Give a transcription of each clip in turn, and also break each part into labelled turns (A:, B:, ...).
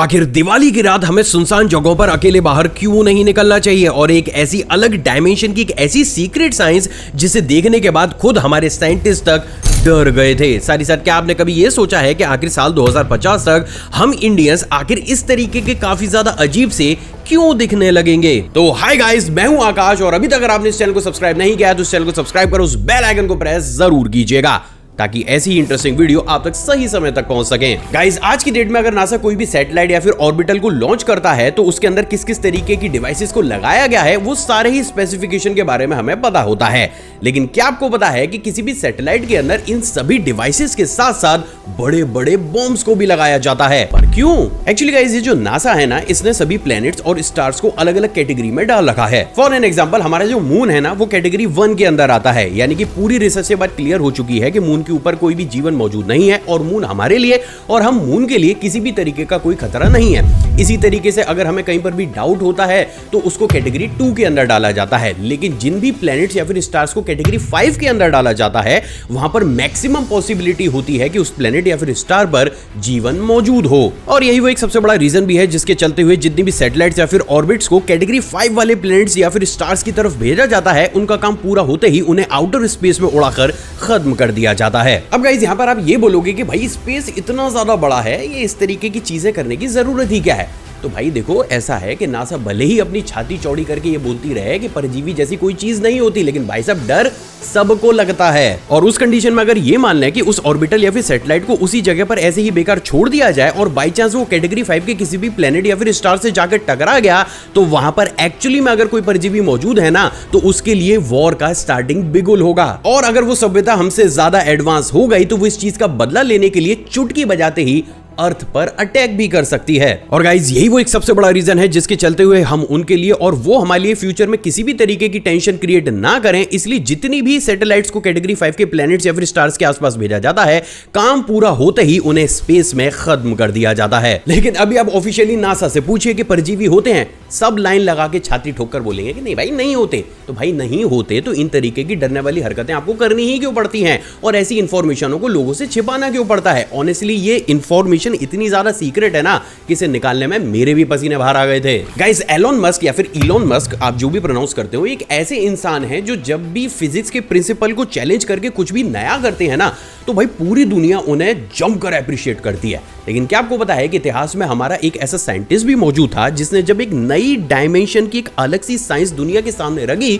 A: आखिर दिवाली की रात हमें सुनसान जगहों पर अकेले बाहर क्यों नहीं निकलना चाहिए, और एक ऐसी अलग डायमेंशन की एक ऐसी सीक्रेट साइंस जिसे देखने के बाद खुद हमारे साइंटिस्ट तक डर गए थे। साथ ही साथ क्या आपने कभी यह सोचा है कि आखिर साल 2050 तक हम इंडियंस आखिर इस तरीके के काफी ज्यादा अजीब से क्यों दिखने लगेंगे? तो हाय गाइस, मैं हूं आकाश और अभी तक अगर आपने इस चैनल को सब्सक्राइब नहीं किया तो इस चैनल को सब्सक्राइब करो, उस बेल आइकन को प्रेस जरूर कीजिएगा ताकि ऐसी इंटरेस्टिंग वीडियो आप तक सही समय तक पहुंच सके। गाइस, आज की डेट में अगर नासा कोई भी सैटेलाइट या फिर ऑर्बिटल को लॉन्च करता है तो उसके अंदर किस किस तरीके की डिवाइसेस को लगाया गया है वो सारे ही स्पेसिफिकेशन के बारे में हमें पता होता है। लेकिन क्या आपको पता है कि किसी भी सैटेलाइट के अंदर इन सभी डिवाइसेस के साथ साथ बड़े बड़े बॉम्ब्स को भी लगाया जाता है? पर क्यों? एक्चुअली गाइस, ये जो नासा है ना, इसने सभी प्लैनेट्स और स्टार्स को अलग अलग कैटेगरी में डाल रखा है। फॉर एन एग्जांपल, हमारा जो मून है ना वो कैटेगरी 1 के अंदर आता है, यानी कि पूरी रिसर्च से बात क्लियर हो चुकी है कि मून के ऊपर कोई भी जीवन मौजूद नहीं है और मून हमारे लिए और हम मून के लिए किसी भी तरीके का कोई खतरा नहीं है। इसी तरीके से अगर हमें कहीं पर भी डाउट होता है तो उसको कैटेगरी 2 के अंदर डाला जाता है। लेकिन जिन भी प्लैनेट्स या फिर स्टार्स को कैटेगरी 5 के अंदर डाला जाता है वहां पर मैक्सिमम पॉसिबिलिटी होती है कि उस प्लैनेट या फिर स्टार पर जीवन मौजूद हो। और यही वो एक सबसे बड़ा रीजन भी है जिसके चलते हुए जितनी भी सैटेलाइट्स या फिर ऑर्बिट्स को कैटेगरी 5 वाले प्लैनेट्स या फिर स्टार्स की तरफ भेजा जाता है, उनका काम पूरा होते ही उन्हें आउटर स्पेस में उड़ाकर खत्म कर दिया जाता है। अब गाइस, यहां पर आप ये बोलोगे कि भाई स्पेस इतना ज्यादा बड़ा है, ये इस तरीके की चीजें करने की जरूरत ही क्या है? तो भाई देखो, ऐसा है कि नासा भले ही अपनी छाती चौड़ी करके ये बोलती रहे कि परजीवी जैसी कोई चीज नहीं होती, लेकिन भाई साहब डर सबको लगता है। और उस कंडीशन में अगर ये मान लें कि उस ऑर्बिटल या फिर सैटेलाइट को उसी जगह पर ऐसे ही बेकार छोड़ दिया जाए और बाई चांस वो कैटेगरी 5 के किसी भी प्लेनेट या फिर स्टार से जाकर टकरा गया तो वहां पर एक्चुअली में अगर कोई परजीवी मौजूद है ना तो उसके लिए वॉर का स्टार्टिंग बिगुल होगा। और अगर वो सभ्यता हमसे ज्यादा एडवांस हो गई तो वो इस चीज का बदला लेने के लिए चुटकी बजाते ही अर्थ पर अटैक भी कर सकती है। और गाइज, यही वो एक सबसे बड़ा रीजन है जिसके चलते हुए हम उनके लिए और वो हमारे लिए फ्यूचर में किसी भी तरीके की टेंशन क्रिएट ना करें, इसलिए जितनी भी सैटेलाइट्स को कैटेगरी 5 के प्लैनेट्स या फिर स्टार्स के आसपास भेजा जाता है, काम पूरा होते ही उन्हें स्पेस में खत्म कर दिया जाता है। लेकिन अभी आप ऑफिशियली नासा से पूछिए कि परजीवी होते हैं, सब लाइन लगा के छाती ठोककर बोलेंगे कि नहीं भाई नहीं होते। तो भाई नहीं होते तो इन तरीके की डरने वाली हरकतें आपको करनी ही क्यों पड़ती हैं और ऐसी इंफॉर्मेशनों को लोगों से छिपाना क्यों पड़ता है? ऑनेस्टली ये इंफॉर्मेशन इतनी ज्यादा सीक्रेट है ना कि इसे निकालने में मेरे भी पसीने बाहर आ गए थे। गाइस, एलोन मस्क या फिर इलोन मस्क, आप जो भी प्रोनाउंस करते हो, एक ऐसे इंसान है जो जब भी फिजिक्स के प्रिंसिपल को चैलेंज करके कुछ भी नया करते हैं ना तो भाई पूरी दुनिया उन्हें जमकर अप्रिशिएट करती है। लेकिन क्या आपको पता है कि इतिहास में हमारा एक ऐसा साइंटिस्ट भी मौजूद था जिसने जब एक नई डायमेंशन की एक अलग सी साइंस दुनिया के सामने रखी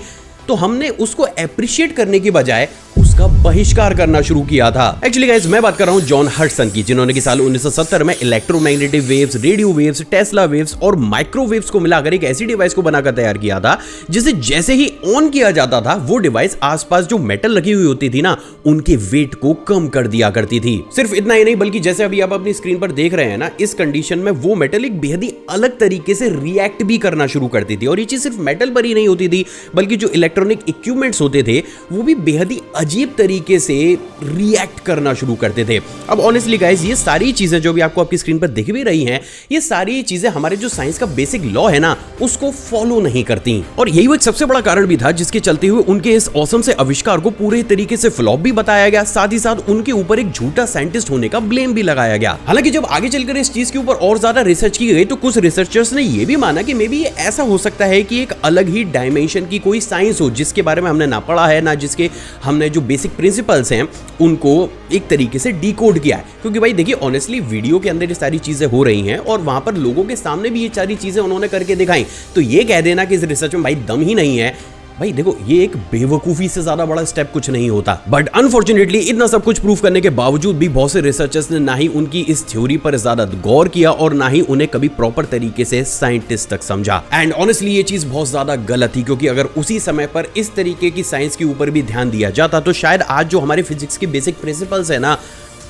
A: तो हमने उसको अप्रिशिएट करने की बजाय उसका बहिष्कार करना शुरू किया था। एक्चुअली गाइस, मैं बात कर रहा हूं जॉन हडसन की, जिन्होंने कि साल 1970 में electromagnetic waves, radio waves, Tesla waves और माइक्रोवेव्स को मिलाकर एक ऐसी डिवाइस को बनाकर तैयार किया था जिसे जैसे ही ऑन किया जाता था वो डिवाइस आसपास जो मेटल रखी हुई होती थी ना उनके वेट को कम कर दिया करती थी। सिर्फ इतना ही नहीं बल्कि जैसे अभी आप अपनी स्क्रीन पर देख रहे हैं ना, इस कंडीशन में वो मेटल एक बेहद ही अलग तरीके से रिएक्ट भी करना शुरू करती थी। और ये चीज सिर्फ मेटल पर ही नहीं होती थी बल्कि जो इलेक्ट्रॉनिक इक्विपमेंट्स होते थे वो भी बेहद ही अजीब तरीके से रिएक्ट करना शुरू करते थे। अब ऑनेस्टली गाइस, ये सारी चीजें जो भी आपको आपकी स्क्रीन पर दिख भी रही हैं, ये सारी चीजें हमारे जो साइंस का बेसिक लॉ है ना उसको फॉलो नहीं करती। और यही वो एक सबसे बड़ा कारण भी था जिसके चलते हुए उनके इस ऑसम से आविष्कार को पूरे तरीके से फ्लॉप भी बताया गया, साथ ही साथ उनके ऊपर एक झूठा साइंटिस्ट होने का ब्लेम भी लगाया गया। हालांकि जब आगे चलकर इस चीज के ऊपर और ज्यादा रिसर्च की गई तो कुछ रिसर्चर्स ने यह भी माना कि मे बी ये ऐसा हो सकता है कि एक अलग ही डायमेंशन की कोई साइंस हो जिसके बारे में हमने ना पढ़ा है ना जिसके हमने जो बेसिक प्रिंसिपल्स हैं उनको एक तरीके से डिकोड किया है। क्योंकि भाई देखिए, ऑनेस्टली वीडियो के अंदर ये सारी चीजें हो रही हैं और वहां पर लोगों के सामने भी ये सारी चीजें उन्होंने करके दिखाई, तो ये कह देना कि इस रिसर्च में भाई दम ही नहीं है, भाई देखो ये एक बेवकूफी से ज्यादा बड़ा स्टेप कुछ नहीं होता। बट अनफॉर्चुनेटली इतना सब कुछ प्रूफ करने के बावजूद भी बहुत से रिसर्चर्स ने ना ही उनकी इस थ्योरी पर ज्यादा गौर किया और ना ही उन्हें कभी प्रॉपर तरीके से साइंटिस्ट तक समझा। एंड ऑनेस्टली ये चीज बहुत ज्यादा गलत थी, क्योंकि अगर उसी समय पर इस तरीके की साइंस के ऊपर भी ध्यान दिया जाता तो शायद आज जो हमारे फिजिक्स के बेसिक प्रिंसिपल्स है ना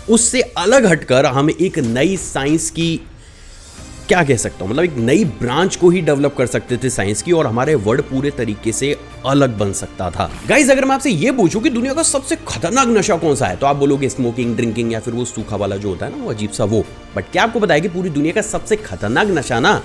A: उससे अलग हटकर हम एक नई साइंस की, क्या कह सकता हूं, मतलब एक नई ब्रांच को ही डेवलप कर सकते थे साइंस की और हमारे वर्ड पूरे तरीके से अलग बन सकता था। गाइस, अगर मैं आपसे ये पूछूं कि दुनिया का सबसे खतरनाक नशा कौन सा है तो आप बोलोगे स्मोकिंग, ड्रिंकिंग या फिर वो सूखा वाला जो होता है ना वो अजीब सा वो। बट क्या आपको पता है कि पूरी दुनिया का सबसे खतरनाक नशा ना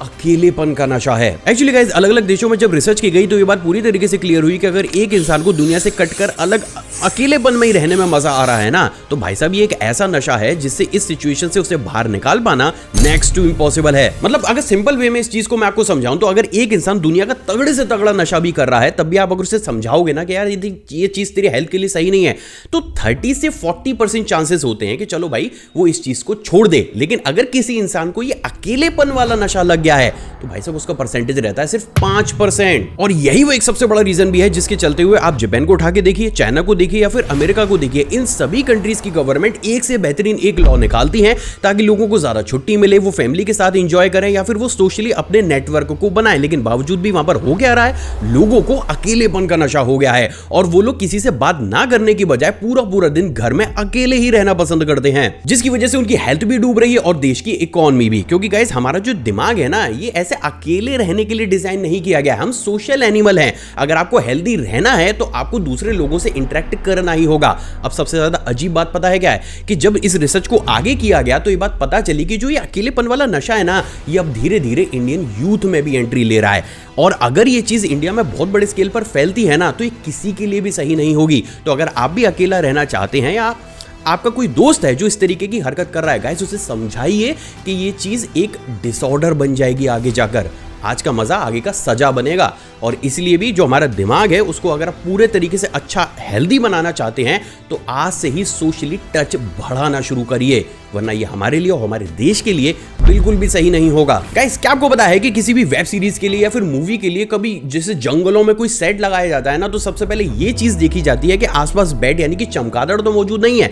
A: अकेलेपन का नशा है। एक्चुअली गाइस अलग अलग देशों में जब रिसर्च की गई तो ये बात पूरी तरीके से क्लियर हुई कि अगर एक इंसान को दुनिया से कटकर अलग अकेलेपन में ही रहने में मजा आ रहा है ना, तो भाई साहब ये एक ऐसा नशा है जिससे इस सिचुएशन से उसे बाहर निकाल पाना नेक्स्ट टू इम्पॉसिबल है। मतलब अगर सिंपल वे में इस चीज को मैं आपको समझाऊं तो अगर एक इंसान दुनिया का तगड़े से तगड़ा नशा भी कर रहा है, तब भी आप अगर उसे समझाओगे ना कि यार ये चीज तेरी हेल्थ के लिए सही नहीं है, तो 30 से 40% चांसेस होते हैं कि चलो भाई वो इस चीज को छोड़ दे। लेकिन अगर किसी इंसान को ये अकेलेपन वाला नशा लग गया है तो भाई साहब उसका परसेंटेज रहता है सिर्फ 5%। और यही वो एक सबसे बड़ा रीजन भी है जिसके चलते हुए आप जापान को उठा के देखिए, चाइना को देखिए या फिर अमेरिका को देखिए, इन सभी कंट्रीज की गवर्नमेंट एक से बेहतरीन एक लॉ निकालती है ताकि लोगों को ज्यादा छुट्टी मिले, वो फैमिली के साथ एंजॉय करें या फिर वो सोशली अपने नेटवर्क को बनाएं। लेकिन बावजूद भी वहां पर हो क्या रहा है, लोगों को अकेलेपन का नशा हो गया है और वो लोग किसी से बात ना करने की बजाय पूरा पूरा दिन घर में अकेले ही रहना पसंद करते हैं, जिसकी वजह से उनकी हेल्थ भी डूब रही है और देश की इकोनॉमी भी। क्योंकि गाइस हमारा जो दिमाग है ना, ये ऐसे अकेले रहने के लिए डिजाइन नहीं किया गया। हम सोशल एनिमल हैं। अगर आपको हेल्दी रहना है तो आपको दूसरे लोगों से इंटरेक्ट करना ही होगा। अब सबसे ज्यादा अजीब बात पता है क्या है कि जब इस रिसर्च को आगे किया गया तो ये बात पता चली कि जो ये अकेलेपन वाला नशा है ना, ये अब धीरे धीरे इंडियन यूथ में भी एंट्री ले रहा है। और अगर ये चीज इंडिया में बहुत बड़े स्केल पर फैलती है ना, तो ये किसी के लिए भी सही नहीं होगी। तो अगर आप भी अकेला रहना चाहते हैं या आपका कोई दोस्त है जो इस तरीके की हरकत कर रहा है, गाइस उसे समझाइए कि ये चीज एक डिसऑर्डर बन जाएगी आगे जाकर। आज का मजा आगे का सजा बनेगा। और इसलिए भी जो हमारा दिमाग है उसको अगर आप पूरे तरीके से अच्छा हेल्दी बनाना चाहते हैं तो आज से ही सोशली टच बढ़ाना शुरू करिए, वरना ये हमारे लिए और हमारे देश के लिए बिल्कुल भी सही नहीं होगा। गाइस क्या आपको पता है कि किसी भी वेब सीरीज के लिए या फिर मूवी के लिए कभी जैसे जंगलों में कोई सेट लगाया जाता है ना, तो सबसे पहले ये चीज देखी जाती है कि आसपास बेड यानी कि चमगादड़ तो मौजूद नहीं है।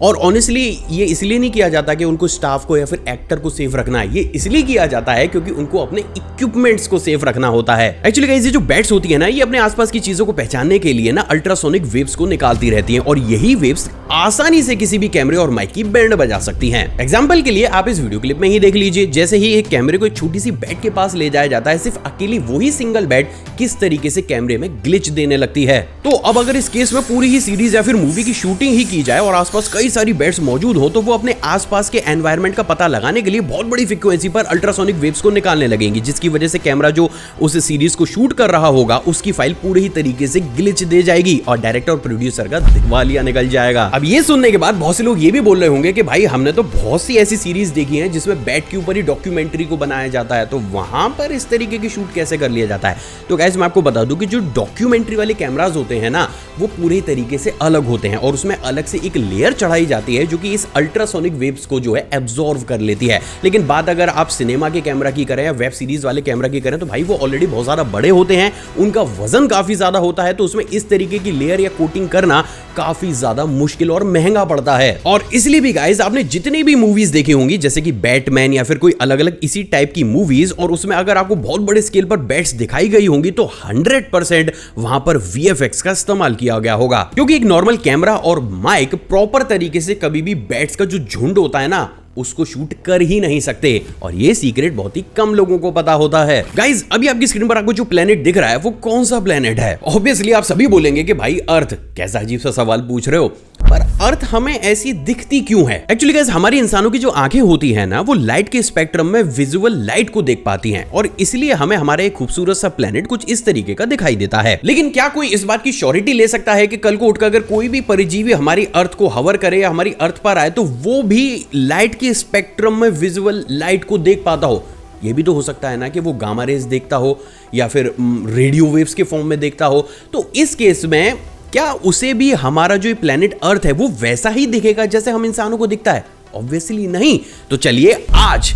A: और ऑनेस्टली ये इसलिए नहीं किया जाता कि उनको स्टाफ को या फिर एक्टर को सेफ रखना है, ये इसलिए किया जाता है क्योंकि उनको अपने इक्विपमेंट्स को सेफ रखना होता है। एक्चुअली गाइस ये जो बैट्स होती है ना, ये अपने आसपास की चीजों को पहचानने के लिए ना अल्ट्रासोनिक वेव्स को निकालती रहती हैं और यही वेव्स आसानी से किसी भी कैमरे और माइक की बैंड बजा सकती हैं। एग्जांपल के लिए आप इस वीडियो क्लिप में ही देख लीजिए, जैसे ही एक कैमरे को एक छोटी सी बेड के पास ले जाया जाता है, सिर्फ अकेली वही सिंगल बेड किस तरीके से कैमरे में ग्लिच देने लगती है। तो अब अगर इस केस में पूरी ही सीरीज या फिर मूवी की शूटिंग ही की जाए और आसपास कई सारी बेड्स मौजूद हो, तो वो अपने आसपास के एनवायरनमेंट का पता लगाने के लिए बहुत बड़ी फ्रीक्वेंसी पर अल्ट्रासोनिक वेव्स को निकालने लगेंगी, जिसकी वजह से कैमरा जो उस सीरीज को शूट कर रहा होगा उसकी फाइल पूरी ही तरीके से ग्लिच दे जाएगी और डायरेक्टर और प्रोड्यूसर का दिवालिया निकल जाएगा। अब ये सुनने के बाद बहुत से लोग ये भी बोल रहे होंगे कि भाई हमने तो बहुत सी ऐसी सीरीज देखी हैं जिसमें बेड के ऊपर ही डॉक्यूमेंट्री को बनाया जाता है, तो वहां पर इस तरीके की शूट कैसे कर लिया जाता है। तो गाइस मैं आपको बता दूं कि जो डॉक्यूमेंट्री वाले कैमरास होते हैं ना, वो पूरी तरीके से अलग होते हैं और उसमें अलग से एक लेयर चढ़ाई जाती है जो कि इस अल्ट्रासोनिक वेव्स को जो है एब्जॉर्व कर लेती है। लेकिन बात अगर आप सिनेमा के कैमरा की करें या वेब सीरीज वाले कैमरा की करें, तो भाई वो ऑलरेडी बहुत ज्यादा बड़े होते हैं, उनका वजन काफी ज्यादा होता है, तो उसमें इस तरीके की लेयर या कोटिंग करना काफी ज्यादा मुश्किल और महंगा पड़ता है। और इसलिए भी गाइस आपने जितनी भी मूवीज देखी होंगी जैसे कि बैटमैन या फिर कोई अलग अलग इसी टाइप की मूवीज, और उसमें अगर आपको बहुत बड़े स्केल पर बेड्स दिखाई गई होंगी तो 100% वहां पर VFX का इस्तेमाल किया गया होगा, क्योंकि एक नॉर्मल कैमरा और माइक प्रॉपर तरीके से कभी भी बेड्स का जो झुंड होता है ना, उसको शूट कर ही नहीं सकते। और ये सीक्रेट बहुत ही कम लोगों को पता होता है। गाइस अभी आपकी स्क्रीन पर आपको जो प्लेनेट दिख रहा है वो कौन सा प्लेनेट है? ऑब्वियसली आप सभी बोलेंगे कि भाई अर्थ। कैसा अजीब सा सवाल पूछ रहे हो, पर अर्थ हमें ऐसी दिखती क्यों है? एक्चुअली गाइस हमारी इंसानों की जो आंखें होती है ना, वो लाइट के स्पेक्ट्रम में विजुअल लाइट को देख पाती हैं और इसलिए हमें हमारा एक खूबसूरत सा प्लेनेट कुछ इस तरीके का दिखाई देता है। लेकिन क्या कोई इस बात की श्योरिटी ले सकता है कि कल को उठकर अगर कोई भी परिजीवी हमारी अर्थ को हवर करे या हमारी अर्थ पर आए तो वो भी लाइट के स्पेक्ट्रम में विजुअल लाइट को देख पाता हो? ये भी तो हो सकता है ना कि वो गामा रेज देखता हो या फिर रेडियो वेव्स के फॉर्म में देखता हो। तो इस केस में क्या उसे भी हमारा जो प्लेनेट अर्थ है वो वैसा ही दिखेगा जैसे हम इंसानों को दिखता है? ऑब्वियसली नहीं। तो चलिए आज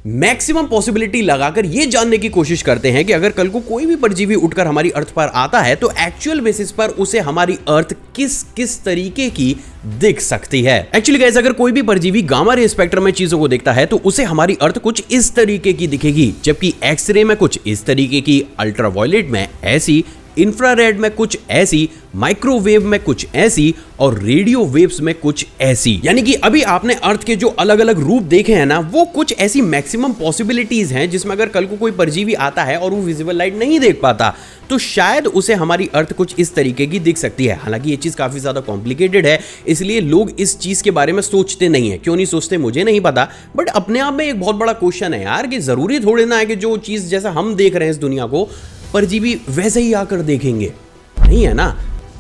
A: मैक्सिमम पॉसिबिलिटी लगाकर ये जानने की कोशिश करते हैं कि अगर कल को कोई भी परजीवी उठकर हमारी अर्थ पर आता है तो एक्चुअल बेसिस पर उसे हमारी अर्थ किस किस तरीके की दिख सकती है। एक्चुअली गाइस अगर कोई भी परजीवी गामा रे स्पेक्ट्रम में चीजों को देखता है तो उसे हमारी अर्थ कुछ इस तरीके की दिखेगी, जबकि एक्सरे में कुछ इस तरीके की, अल्ट्रावायलेट में ऐसी, इंफ्रारेड में कुछ ऐसी, माइक्रोवेव में कुछ ऐसी और रेडियो वेव्स में कुछ ऐसी। यानी कि अभी आपने अर्थ के जो अलग अलग रूप देखे हैं ना, वो कुछ ऐसी मैक्सिमम पॉसिबिलिटीज हैं जिसमें अगर कल को कोई परजीवी आता है और वो विजिबल लाइट नहीं देख पाता तो शायद उसे हमारी अर्थ कुछ इस तरीके की दिख सकती है। हालांकि ये चीज काफी ज्यादा कॉम्प्लिकेटेड है, इसलिए लोग इस चीज के बारे में सोचते नहीं है। क्यों नहीं सोचते मुझे नहीं पता, बट अपने आप में एक बहुत बड़ा क्वेश्चन है यार कि जरूरी थोड़ी ना है कि जो चीज जैसा हम देख रहे हैं इस दुनिया को परजीवी वैसे ही आकर देखेंगे, नहीं है ना।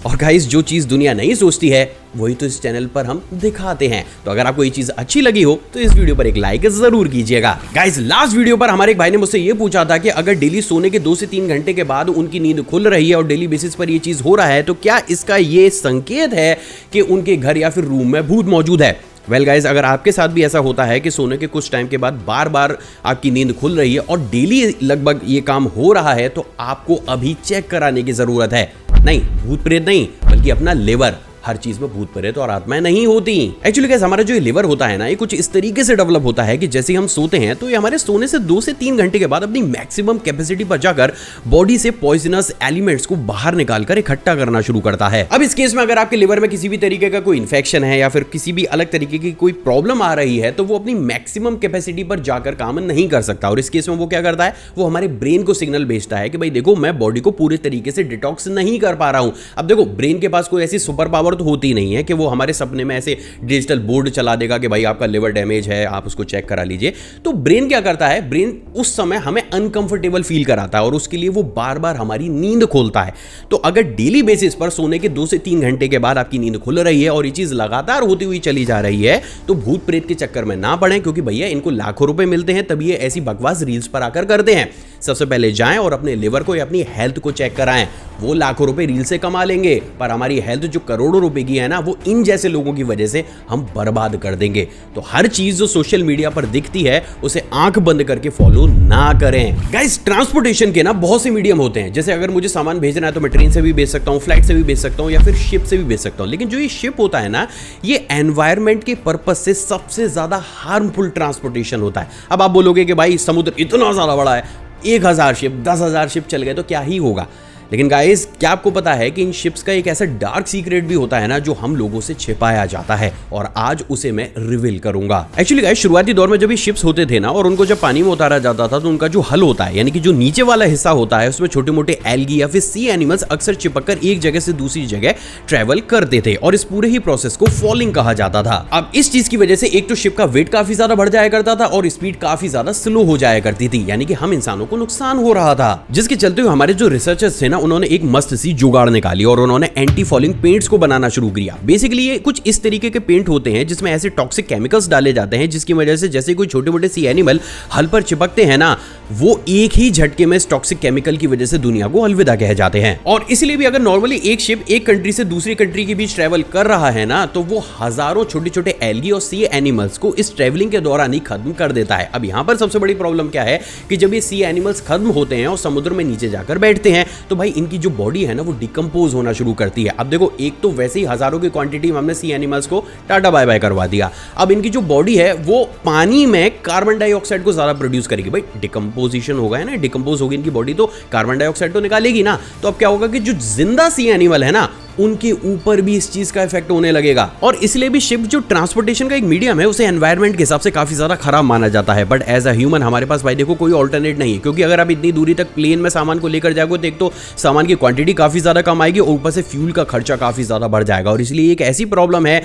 A: और गाइस, जो चीज दुनिया नहीं सोचती है वही तो इस चैनल पर हम दिखाते हैं। तो अगर आपको ये चीज अच्छी लगी हो तो इस वीडियो पर एक लाइक जरूर कीजिएगा। गाइस, लास्ट वीडियो पर हमारे एक भाई ने मुझसे ये पूछा था कि अगर डेली सोने के 2 से 3 घंटे के बाद उनकी नींद खुल रही है और डेली बेसिस पर ये चीज हो रहा है तो क्या इसका ये संकेत है कि उनके घर या फिर रूम में भूत मौजूद है। वेल गाइज, अगर आपके साथ भी ऐसा होता है कि सोने के कुछ टाइम के बाद बार बार आपकी नींद खुल रही है और डेली लगभग ये काम हो रहा है तो आपको अभी चेक कराने की जरूरत है। नहीं, भूत प्रेत नहीं, बल्कि अपना लिवर। हर चीज में भूत प्रेत और आत्माएं नहीं होती। एक्चुअली गाइस, हमारा जो ये लिवर होता है ना, ये कुछ इस तरीके से डेवलप होता है कि जैसे हम सोते हैं तो ये हमारे सोने से 2 से 3 घंटे के बाद अपनी मैक्सिमम कैपेसिटी पर जाकर बॉडी से पॉइजनस एलिमेंट्स को बाहर निकालकर इकट्ठा करना शुरू करता है। अब इस केस में अगर आपके लिवर में किसी भी तरीके का कोई इन्फेक्शन है या फिर किसी भी अलग तरीके की कोई प्रॉब्लम आ रही है तो वो अपनी मैक्सिमम कैपेसिटी पर जाकर काम नहीं कर सकता। और इस केस में वो क्या करता है, वो हमारे ब्रेन को सिग्नल भेजता है कि भाई देखो, मैं बॉडी को पूरे तरीके से डिटॉक्स नहीं कर पा रहा हूं। अब देखो, ब्रेन के पास कोई ऐसी सुपर पावर तो होती नहीं है कि वो हमारे सपने में ऐसे डिजिटल बोर्ड चला देगा कि भाई आपका लिवर डैमेज है, आप उसको चेक करा लीजिए। तो ब्रेन क्या करता है, ब्रेन उस समय हमें अनकंफर्टेबल फील कराता है और उसके लिए वो बार बार हमारी नींद खोलता है। तो अगर डेली बेसिस पर सोने के 2 से 3 घंटे के बाद आपकी नींद खुल रही है और ये चीज लगातार होती हुई चली जा रही है तो भूत प्रेत के चक्कर में ना पड़े, क्योंकि भैया इनको लाखों रुपए मिलते हैं तभी ये ऐसी बकवास रील्स पर आकर करते हैं। सबसे पहले जाएं और अपने लिवर को या अपनी हेल्थ को चेक कराएं। वो लाखों रुपए रील से कमा लेंगे पर हमारी हेल्थ जो करोड़ों रुपए की है ना, वो इन जैसे लोगों की वजह से हम बर्बाद कर देंगे। तो हर चीज जो सोशल मीडिया पर दिखती है उसे आंख बंद करके फॉलो ना करें। गाइस, ट्रांसपोर्टेशन के ना बहुत से मीडियम होते हैं। जैसे अगर मुझे सामान भेजना है तो मैं ट्रेन से भी भेज सकता हूं, फ्लाइट से भी भेज सकता हूं या फिर शिप से भी भेज सकता हूं। लेकिन जो ये शिप होता है ना, ये एनवायरमेंट के पर्पज से सबसे ज्यादा हार्मफुल ट्रांसपोर्टेशन होता है। अब आप बोलोगे कि भाई समुद्र इतना ज्यादा बड़ा है, 1000 शिप 10,000 शिप चल गए तो क्या ही होगा। लेकिन गाइस, क्या आपको पता है कि इन शिप्स का एक ऐसा डार्क सीक्रेट भी होता है ना जो हम लोगों से छिपाया जाता है, और आज उसे मैं रिवील करूंगा। एक्चुअली गाइस, शुरुआती दौर में जब ये शिप्स होते थे ना और उनको जब पानी में उतारा जाता था तो उनका जो हल होता है, यानी कि जो नीचे वाला हिस्सा होता है, उसमें छोटे मोटे एल्गी या फिर सी एनिमल्स अक्सर चिपककर एक जगह से दूसरी जगह ट्रेवल करते थे और इस पूरे ही प्रोसेस को फॉलिंग कहा जाता था। अब इस चीज की वजह से एक तो शिप का वेट काफी ज्यादा बढ़ जाया करता था और स्पीड काफी ज्यादा स्लो हो जाया करती थी, यानी कि हम इंसानों को नुकसान हो रहा था। जिसके चलते हुए हमारे जो रिसर्चर्स थे ना, उन्होंने एक मस्त सी जुगाड़ निकाली और उन्होंने एंटी फॉलिंग पेंट्स को बनाना शुरू किया। बेसिकली ये कुछ इस तरीके के पेंट होते हैं जिसमें ऐसे टॉक्सिक केमिकल्स डाले जाते हैं जिसकी वजह से जैसे कोई छोटे मोटे सी एनिमल हल पर चिपकते हैं ना, वो एक ही झटके में इस टॉक्सिक केमिकल की वजह से दुनिया को अलविदा कह जाते हैं। और इसलिए भी अगर नॉर्मली एक शिप एक कंट्री से दूसरी कंट्री के बीच ट्रेवल कर रहा है ना, तो वो हजारों छोटे छोटे एल्गी और सी एनिमल्स को इस ट्रेवलिंग के दौरान ही खत्म कर देता है। अब यहाँ पर सबसे बड़ी प्रॉब्लम क्या है कि जब ये सी एनिमल्स खत्म होते हैं और समुद्र में नीचे जाकर बैठते हैं तो भाई इनकी जो बॉडी है ना, वो डिकम्पोज होना शुरू करती है। अब देखो, एक तो वैसे ही हजारों की क्वांटिटी में हमने सी एनिमल्स को टाटा बाय बाय करवा दिया। अब इनकी जो बॉडी है वो पानी में कार्बन डाइऑक्साइड को ज्यादा प्रोड्यूस करेगी। भाई डिकम्पोजिशन होगा है ना, डिकम्पोज होगी इनकी बॉडी तो कार्बन डाइऑक्साइड तो निकालेगी ना। तो अब क्या होगा कि जो जिंदा सी एनिमल है ना, उनके ऊपर भी इस चीज का इफेक्ट होने लगेगा। और इसलिए भी शिप जो ट्रांसपोर्टेशन का एक मीडियम है उसे एनवायरनमेंट के हिसाब से काफी ज्यादा खराब माना जाता है। बट एज अ ह्यूमन हमारे पास भाई देखो कोई ऑल्टरनेट नहीं है, क्योंकि अगर आप इतनी दूरी तक प्लेन में सामान को लेकर जाओगे तो एक तो सामान की क्वांटिटी काफी ज्यादा कम आएगी और ऊपर से फ्यूल का खर्चा काफी ज्यादा बढ़ जाएगा। और इसलिए एक ऐसी प्रॉब्लम है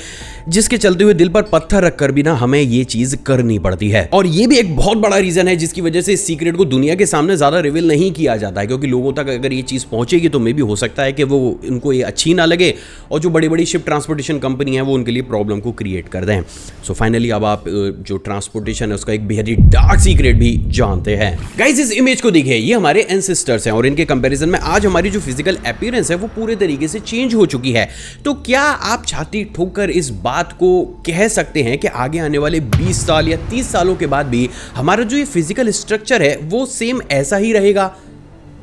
A: जिसके चलते हुए दिल पर पत्थर रखकर भी ना हमें ये चीज करनी पड़ती है। और ये भी एक बहुत बड़ा रीजन है जिसकी वजह से इस सीक्रेट को दुनिया के सामने ज्यादा रिवील नहीं किया जाता है, क्योंकि लोगों तक अगर ये चीज पहुंचेगी तो मे भी हो सकता है कि वो उनको ये अच्छी ना लगे और जो बड़ी बड़ी शिप ट्रांसपोर्टेशन कंपनी है वो उनके लिए प्रॉब्लम को क्रिएट कर दें। सो फाइनली अब आप जो ट्रांसपोर्टेशन है उसका एक बेहद ही डार्क सीक्रेट भी जानते हैं। गाइस, इस इमेज को देखिए, ये हमारे एंसेस्टर्स हैं और इनके कंपैरिजन में आज हमारी जो फिजिकल अपीयरेंस है वो पूरे तरीके से चेंज हो चुकी है। तो क्या आप छाती ठोककर इस बात को कह सकते हैं कि आगे आने वाले 20 साल या 30 सालों के बाद भी हमारा जो ये फिजिकल स्ट्रक्चर है वो सेम ऐसा ही रहेगा?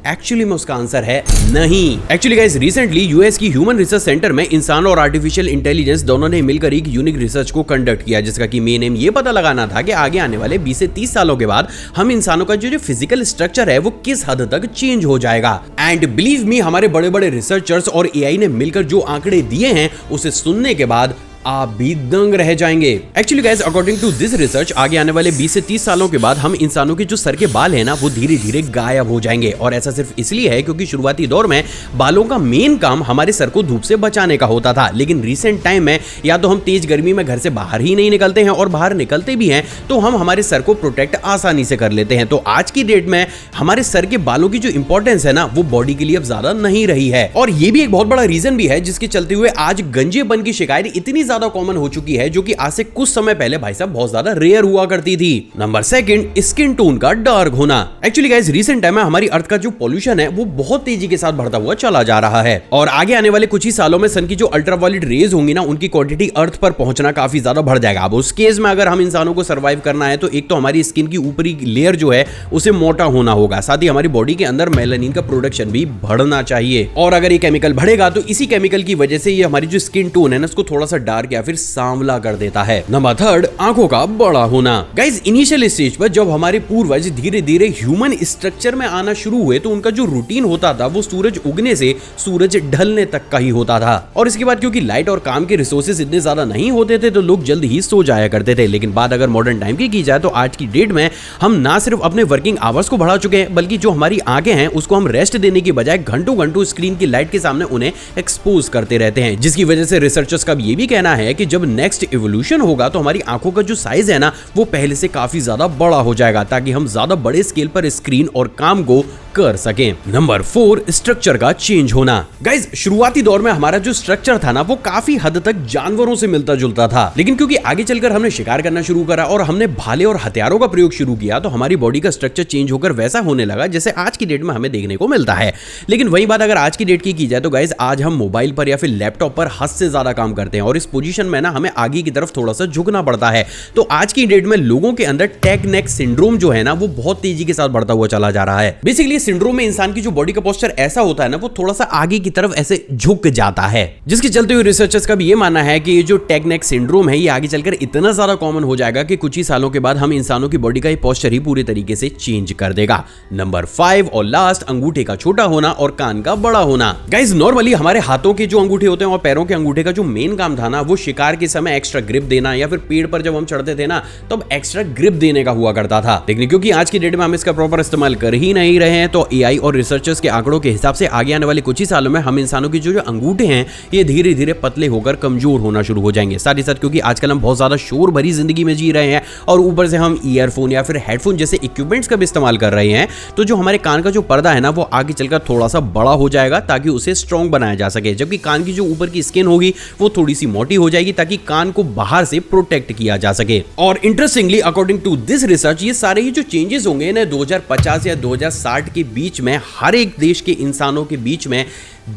A: एक्चुअली में उसका आंसर है नहीं। एक्चुअली गाइस रिसेंटली यूएस की ह्यूमन रिसर्च सेंटर में इंसान और आर्टिफिशियल इंटेलिजेंस दोनों ने मिलकर एक यूनिक रिसर्च को कंडक्ट किया, जिसका कि मेन एम ये पता लगाना था कि आगे आने वाले 20 से 30 सालों के बाद हम इंसानों का जो फिजिकल स्ट्रक्चर है वो किस हद तक चेंज हो जाएगा। एंड बिलीव मी, हमारे बड़े बड़े रिसर्चर्स और एआई ने मिलकर जो आंकड़े दिए हैं उसे सुनने के बाद आप भी दंग रह जाएंगे। Actually guys according to this research आगे आने वाले 20 से 30 सालों के बाद हम इंसानों के जो सर के बाल है ना वो धीरे धीरे गायब हो जाएंगे। और ऐसा सिर्फ इसलिए है क्योंकि शुरुआती दौर में बालों का मेन काम हमारे सर को धूप से बचाने का होता था, लेकिन रिसेंट टाइम में या तो हम तेज गर्मी में घर से बाहर ही नहीं निकलते हैं और बाहर निकलते भी हैं तो हम हमारे सर को प्रोटेक्ट आसानी से कर लेते हैं। तो आज की डेट में हमारे सर के बालों की जो इंपॉर्टेंस है ना वो बॉडी के लिए अब ज्यादा नहीं रही है। और ये भी एक बहुत बड़ा रीजन भी है जिसके चलते हुए आज गंजेपन की शिकायत इतनी ज्यादा कॉमन हो चुकी है, जो कि आज से कुछ समय पहले भाई साहब बहुत ज्यादा रेयर हुआ करती थी। नंबर सेकंड, स्किन टोन का डार्क होना। एक्चुअली गाइस रिसेंट टाइम में हमारी अर्थ का जो पॉल्यूशन है वो बहुत तेजी के साथ बढ़ता हुआ चला जा रहा है और आगे आने वाले कुछ ही सालों में सन की जो अल्ट्रावायलेट रेज होंगी ना उनकी क्वांटिटी अर्थ पर पहुंचना काफी ज्यादा बढ़ जाएगा। अब उस केस में अगर हम इंसानों को सर्वाइव करना है तो एक तो हमारी स्किन की ऊपरी लेयर जो है उसे मोटा होना होगा, साथ ही हमारी बॉडी के अंदर मेलानिन का प्रोडक्शन भी बढ़ना चाहिए। और अगर ये केमिकल बढ़ेगा तो इसी केमिकल की वजह से ये हमारी जो स्किन टोन है ना उसको थोड़ा सा डार्क या फिर सांवला कर देता है। नंबर थर्ड, आंखों का बड़ा होना। गाइस इनिशियल स्टेज पर जब हमारे पूर्वज धीरे धीरे ह्यूमन स्ट्रक्चर में आना शुरू हुए तो उनका जो रूटीन होता था वो सूरज उगने से सूरज ढलने तक का ही होता था। और इसके बाद क्योंकि लाइट और काम के रिसोर्सेज इतने ज्यादा नहीं होते थे तो लोग जल्द ही सो जाया करते थे। लेकिन बात अगर मॉडर्न टाइम की जाए तो आज की डेट में हम ना सिर्फ अपने वर्किंग आवर्स को बढ़ा चुके हैं बल्कि जो हमारी आंखें हैं उसको हम रेस्ट देने की बजाय घंटों घंटों स्क्रीन की लाइट के सामने उन्हें एक्सपोज करते रहते हैं, जिसकी वजह से रिसर्चर्स का ये भी कहना है कि जब नेक्स्ट इवोल्यूशन होगा तो हमारी आंखों का जो साइज है ना वो पहले से काफी ज्यादा बड़ा हो जाएगा ताकि हम ज्यादा बड़े स्केल पर स्क्रीन और काम को कर सकें। नंबर 4, स्ट्रक्चर का चेंज होना। गाइस शुरुआती दौर में हमारा जो स्ट्रक्चर था ना वो काफी हद तक जानवरों से मिलता जुलता था, लेकिन क्योंकि आगे चलकर हमने शिकार करना शुरू करा और हमने भाले और हथियारों का प्रयोग शुरू किया तो हमारी बॉडी का स्ट्रक्चर चेंज होकर वैसा होने लगा जैसे आज की डेट में हमें देखने को मिलता है। लेकिन वही बात अगर आज की डेट की जाए तो गाइस आज हम मोबाइल पर या फिर लैपटॉप पर हद से ज्यादा काम करते हैं और इस पोजीशन में ना हमें आगे की तरफ थोड़ा सा झुकना पड़ता है। तो आज की डेट में लोगों के अंदर टेक नेक सिंड्रोम जो है ना वो बहुत तेजी के साथ बढ़ता हुआ चला जा रहा है। बेसिकली सिंड्रोम में इंसान की जो बॉडी का पोस्चर ऐसा होता है ना वो थोड़ा सा आगे की तरफ ऐसे झुक जाता है, जिसके चलते हुए रिसर्चर्स का भी ये मानना है कि ये जो टेक नेक सिंड्रोम है ये आगे चलकर इतना ज्यादा कॉमन हो जाएगा कि कुछ ही सालों के बाद हम इंसानों की बॉडी का ये पोस्चर ही पूरे तरीके से चेंज कर देगा। नंबर 5 और लास्ट, अंगूठे का छोटा होना और कान का बड़ा होना। गाइस नॉर्मली हमारे हाथों के जो अंगूठे होते हैं और पैरों के अंगूठे का जो मेन काम था ना वो शिकार के समय एक्स्ट्रा ग्रिप देना या फिर पेड़ पर जब हम चढ़ते थे ना तब एक्स्ट्रा ग्रिप देने का हुआ करता था। लेकिन क्योंकि आज की डेट में हम इसका प्रॉपर इस्तेमाल कर ही नहीं रहे हैं तो एआई और रिसर्चर्स के आंकड़ों के हिसाब से आगे आने वाले कुछ ही सालों में हम इंसानों के जो अंगूठे हैं ये धीरे धीरे पतले होकर कमजोर होना शुरू हो जाएंगे। साथ ही साथ क्योंकि आजकल हम बहुत ज्यादा शोर भरी जिंदगी में जी रहे हैं और ऊपर से हम ईयरफोन या फिर हेडफोन जैसे इक्विपमेंट्स का भी इस्तेमाल कर रहे हैं तो जो हमारे कान का जो पर्दा है ना वो आगे चलकर थोड़ा सा बड़ा हो जाएगा ताकि उसे स्ट्रॉन्ग बनाया जा सके, जबकि कान की जो ऊपर की स्किन होगी वो थोड़ी सी मोटी हो जाएगी ताकि कान को बाहर से प्रोटेक्ट किया जा सके। और interestingly according to this research ये सारे ही जो चेंजेस होंगे ना 2050 या 2060 के बीच में हर एक देश के इंसानों के बीच में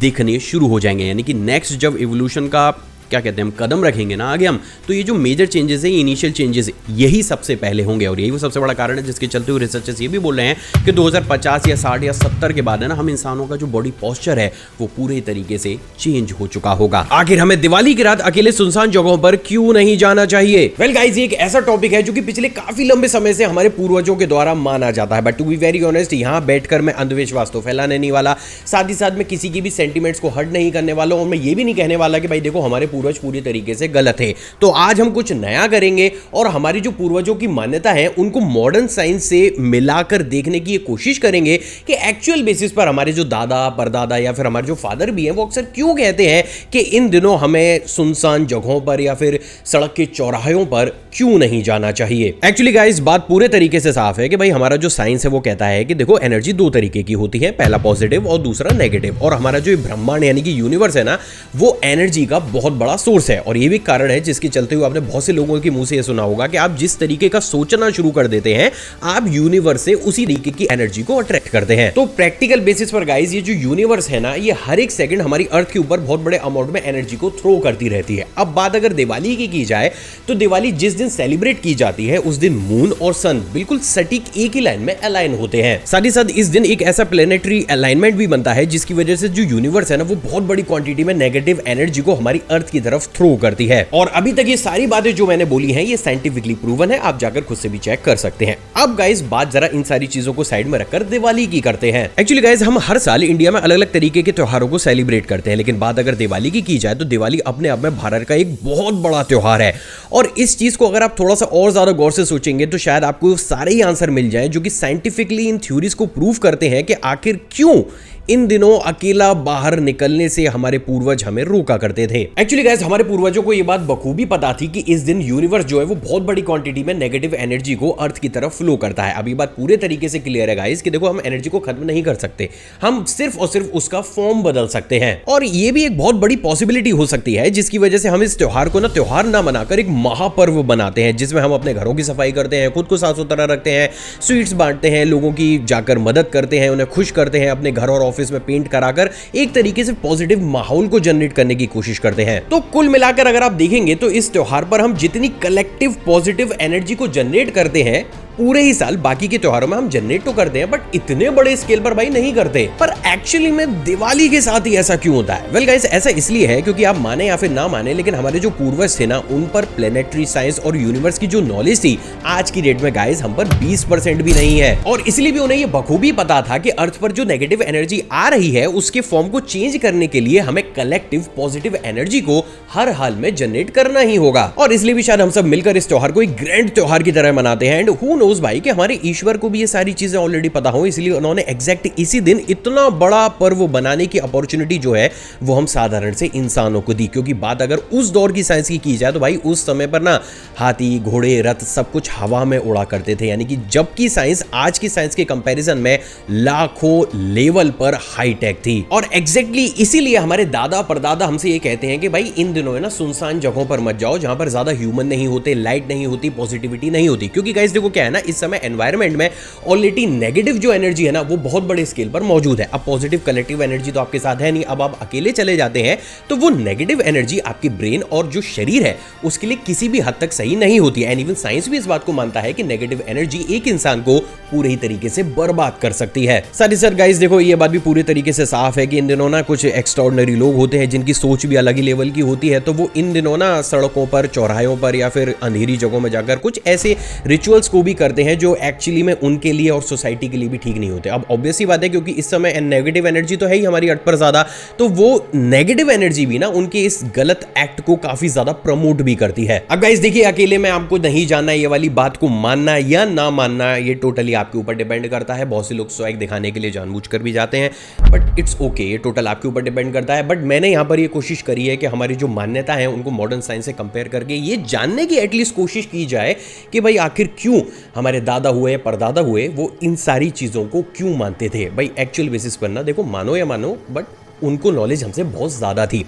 A: दिखने शुरू हो जाएंगे। यानी कि नेक्स्ट जब इवोल्यूशन का क्या कहते हैं हम कदम रखेंगे ना आगे हम तो ये जो मेजर चेंजेस है इनिशियल चेंजेस यही सबसे पहले होंगे और यही वो सबसे बड़ा कारण है जिसके चलते हुए रिसर्चर्स ये भी बोल रहे हैं कि 2050 या 60 या 70 के बाद है ना हम इंसानों का जो बॉडी पोस्चर है वो पूरे तरीके से चेंज हो चुका होगा। आखिर हमें दिवाली की रात अकेले सुनसान जगहों पर क्यों नहीं जाना चाहिए? वेल गाइस ये एक ऐसा टॉपिक है जो कि पिछले काफी लंबे समय से हमारे पूर्वजों के द्वारा माना जाता है, but to be very honest यहाँ बैठकर मैं अंधविश्वास तो फैलाने नहीं वाला, साथ ही साथ में किसी की भी सेंटिमेंट्स को हर्ट नहीं करने वाला और मैं ये भी नहीं कहने वाला कि भाई देखो हमारे पूर्वज पूरी तरीके से गलत है। तो आज हम कुछ नया करेंगे और हमारी जो पूर्वजों की मान्यता है उनको मॉडर्न साइंस से मिलाकर देखने की कोशिश करेंगे कि एक्चुअल बेसिस पर हमारे जो दादा परदादा या फिर हमारे जो फादर भी हैं वो अक्सर क्यों कहते हैं कि इन दिनों हमें सुनसान जगहों पर या फिर सड़क के चौराहों पर क्यों नहीं जाना चाहिए। एक्चुअली गाइस बात पूरे तरीके से साफ है कि भाई हमारा जो साइंस है वो कहता है कि देखो एनर्जी दो तरीके की होती है, पहला पॉजिटिव और दूसरा नेगेटिव, और हमारा जो ब्रह्मांड यानी कि यूनिवर्स है ना वो एनर्जी का बहुत बड़ा सोर्स है। और ये भी कारण है जिसके चलते हुए आपने बहुत से लोगों के मुंह से ये सुना होगा कि आप जिस तरीके का सोचना शुरू कर देते हैं आप यूनिवर्स से उसी तरीके की एनर्जी को अट्रैक्ट करते हैं। तो प्रैक्टिकल बेसिस पर गाइस ये जो यूनिवर्स है ना ये हर एक सेकंड हमारी अर्थ के ऊपर बहुत बड़े अमाउंट में एनर्जी को थ्रो करती रहती है। अब बात अगर दिवाली की जाए तो दिवाली जिस दिन सेलिब्रेट की जाती है उस दिन मून और सन बिल्कुल सटीक एक ही लाइन में अलाइन होते हैं। साथ ही साथ इस दिन एक ऐसा प्लेनेटरी अलाइनमेंट भी बनता है जिसकी वजह से जो यूनिवर्स है ना वो बहुत बड़ी क्वांटिटी में नेगेटिव एनर्जी को हमारी अर्थ की तरफ थ्रो करती है। और अभी तक ये सारी बातें जो मैंने बोली हैं ये साइंटिफिकली प्रूवन है, आप जाकर खुद से भी चेक कर सकते हैं। अब गाइस बात जरा इन सारी चीजों को साइड में रखकर दिवाली की करते हैं। एक्चुअली गाइस हम हर साल इंडिया में अलग अलग तरीके के त्योहारों को सेलिब्रेट करते हैं, लेकिन बात अगर दिवाली की जाए तो दिवाली अपने आप में भारत का एक बहुत बड़ा त्योहार है। और इस चीज को अगर आप थोड़ा सा और ज्यादा गौर से सोचेंगे तो शायद आपको सारे ही आंसर मिल जाए जो कि साइंटिफिकली इन थ्योरीज को प्रूव करते हैं कि आखिर क्यों इन दिनों अकेला बाहर निकलने से हमारे पूर्वज हमें रोका करते थे। एक्चुअली गाइस हमारे पूर्वजों को ये बात बखूबी पता थी कि इस दिन यूनिवर्स जो है वो बहुत बड़ी क्वांटिटी में नेगेटिव एनर्जी को अर्थ की तरफ फ्लो करता है। अब ये बात पूरे तरीके से क्लियर है गाइस कि देखो हम एनर्जी को खत्म नहीं कर सकते, हम सिर्फ और सिर्फ उसका फॉर्म बदल सकते हैं। और ये भी एक बहुत बड़ी पॉसिबिलिटी हो सकती है जिसकी वजह से हम इस त्योहार को ना त्योहार ना बनाकर एक महापर्व बनाते हैं जिसमें हम अपने घरों की सफाई करते हैं, खुद को साफ सुथरा रखते हैं, स्वीट्स बांटते हैं, लोगों की जाकर मदद करते हैं, उन्हें खुश करते हैं, अपने घर और ऑफिस में पेंट कराकर एक तरीके से पॉजिटिव माहौल को जनरेट करने की कोशिश करते हैं। तो कुल मिलाकर अगर आप देखेंगे तो इस त्योहार पर हम जितनी कलेक्टिव पॉजिटिव एनर्जी को जनरेट करते हैं पूरे ही साल बाकी के त्योहारों में हम जनरेट तो करते हैं बट इतने बड़े स्केल पर भाई नहीं करते। पर एक्चुअली में दिवाली के साथ ही ऐसा क्यों होता है? वेल गाइस ऐसा इसलिए है क्योंकि आप माने या फिर ना माने लेकिन हमारे जो पूर्वज थे ना उन पर प्लेनेटरी साइंस और यूनिवर्स की जो नॉलेज थी आज की डेट में गाइस हम पर 20% भी नहीं है। और इसलिए भी उन्हें ये बखूबी पता था कि अर्थ पर जो नेगेटिव एनर्जी आ रही है उसके फॉर्म को चेंज करने के लिए हमें कलेक्टिव पॉजिटिव एनर्जी को हर हाल में जनरेट करना ही होगा। और इसलिए भी शायद हम सब मिलकर इस त्योहार को एक ग्रैंड त्योहार की तरह मनाते हैं। एंड हु नोज भाई कि हमारे ईश्वर को भी ये सारी चीजें ऑलरेडी पता हो, इसलिए उन्होंने एग्जैक्ट इसी दिन इतना बड़ा पर्व बनाने की अपॉर्चुनिटी जो है वो हम साधारण से इंसानों को दी। क्योंकि बात अगर उस दौर की साइंस की जाए तो भाई उस समय पर ना हाथी घोड़े रथ सब कुछ हवा में उड़ा करते थे, यानी कि जबकि साइंस आज की साइंस के कंपैरिजन में लाखों लेवल पर हाईटेक थी। और एग्जैक्टली इसीलिए हमारे दादा परदादा हमसे ये कहते हैं कि भाई इन दिनों है ना सुनसान जगहों पर मत जाओ जहां पर ज्यादा ह्यूमन नहीं होते, लाइट नहीं होती, पॉजिटिविटी नहीं होती। क्योंकि गाइस देखो क्या है ना इस समय एनवायरनमेंट में ऑलरेडी नेगेटिव जो एनर्जी है ना वो बहुत बड़े स्केल पर मौजूद है। अब पॉजिटिव कलेक्टिव एनर्जी तो आपके साथ है नहीं, अब आप अकेले चले जाते हैं तो वो नेगेटिव एनर्जी आपकी ब्रेन और जो शरीर है उसके लिए किसी भी हद तक सही नहीं होती है। एंड इवन साइंस भी इस बात को मानता है कि नेगेटिव एनर्जी एक इंसान को पूरे ही तरीके से बर्बाद कर सकती है। साथ ही साथ गाइस देखो ये बात भी पूरी तरीके से साफ है कि इन दिनों ना कुछ एक्स्ट्राऑर्डिनरी लोग होते हैं जिनकी सोच भी अलग ही लेवल की होती है, तो वो इन दिनों ना सड़कों पर चौराहों पर या फिर अंधेरी जगहों में जाकर कुछ ऐसे रिचुअल्स को भी करते हैं जो एक्चुअली में उनके लिए और सोसाइटी के लिए भी ठीक नहीं होते। अब ऑब्वियसली बात है क्योंकि इस समय नेगेटिव एनर्जी तो है ही हमारी अर्थ पर ज्यादा, तो वो नेगेटिव एनर्जी भी ना उनके इस गलत एक्ट को काफी ज्यादा प्रमोट भी करती है। अब गाइस देखिए अकेले में आपको नहीं जानना ये वाली बात को मानना या ना मानना ये टोटली आपके ऊपर डिपेंड करता है। बहुत से लोग स्वैग दिखाने के लिए जानबूझकर भी जाते हैं बट इट्स ओके, ये टोटल आपके ऊपर डिपेंड करता है। बट मैंने यहाँ पर ये कोशिश करी है कि हमारी जो मान्यता है उनको मॉडर्न साइंस से कंपेयर करके ये जानने की एटलीस्ट कोशिश की जाए कि भाई आखिर क्यों हमारे दादा हुए परदादा हुए वो इन सारी चीज़ों को क्यों मानते थे। भाई एक्चुअल बेसिस पर ना देखो मानो या मानो बट उनको नॉलेज हमसे बहुत ज़्यादा थी।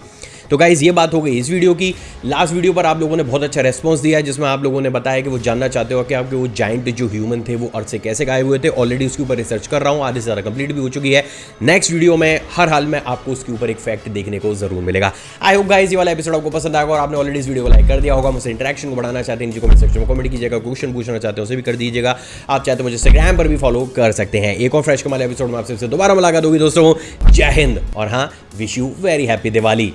A: तो गाइज ये बात हो गई इस वीडियो की। लास्ट वीडियो पर आप लोगों ने बहुत अच्छा रेस्पॉन्स दिया है जिसमें आप लोगों ने बताया कि वो जानना चाहते हो कि आपके वो जाइंट जो ह्यूमन थे वो अर्थ से कैसे गायब हुए थे। ऑलरेडी उसके ऊपर रिसर्च कर रहा हूँ, आधे से ज़्यादा कंप्लीट भी हो चुकी है। नेक्स्ट वीडियो में हर हाल में आपको उसके ऊपर एक फैक्ट देखने को जरूर मिलेगा। आई होप गाइज ये वाला एपिसोड आपको पसंद आएगा और आपने ऑलरेडी इस वीडियो को लाइक कर दिया होगा। मुझसे इंटरेक्शन को बढ़ाना चाहते हैं नीचे कमेंट सेक्शन में कमेंट कीजिएगा, क्वेश्चन पूछना चाहते हैं उसे भी कर दीजिएगा। आप चाहते मुझे इंस्टाग्राम पर भी फॉलो कर सकते हैं। एक और फ्रेश कमाल एपिसोड में आपसे दोबारा मुलाकात होगी दोस्तों। जय हिंद और हाँ wish you very happy Diwali.